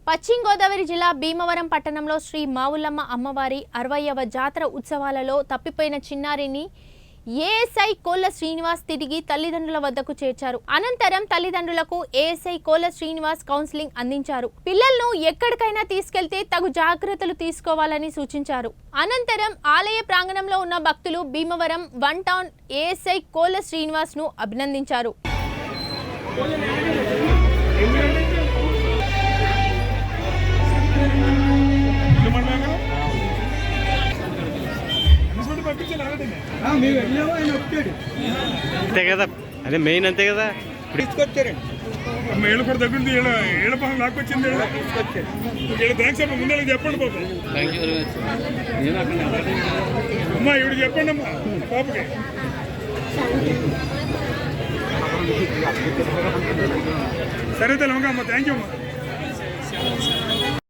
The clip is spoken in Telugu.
పశ్చిమ గోదావరి జిల్లా భీమవరం పట్టణంలో శ్రీ మావులమ్మ అమ్మవారి 60వ జాతర ఉత్సవాలలో తప్పిపోయిన చిన్నారిని ఏఎస్ఐ కోళ్ల శ్రీనివాస్ తిరిగి తల్లిదండ్రుల వద్దకు చేర్చారు. అనంతరం తల్లిదండ్రులకు ఏఎస్ఐ కోళ్ల శ్రీనివాస్ కౌన్సిలింగ్ అందించారు. పిల్లలను ఎక్కడికైనా తీసుకెళ్తే తగు జాగ్రత్తలు తీసుకోవాలని సూచించారు. అనంతరం ఆలయ ప్రాంగణంలో ఉన్న భక్తులు భీమవరం 1 టౌన్ ఏఎస్ఐ కోళ్ల శ్రీనివాస్ ను అభినందించారు. అంతే కదా, అదే మెయిన్ అంతే కదా. తీసుకొచ్చారండి ఏళ్ళు కూడా తగ్గింది, ఏళ్ళ పనులు లాక్కొచ్చింది. థ్యాంక్స్ అమ్మా, ముందే చెప్పండి పాప. అమ్మా ఇవిడ చెప్పండి అమ్మా పాపకి. సరే తెలవగా అమ్మా, థ్యాంక్ యూ అమ్మా.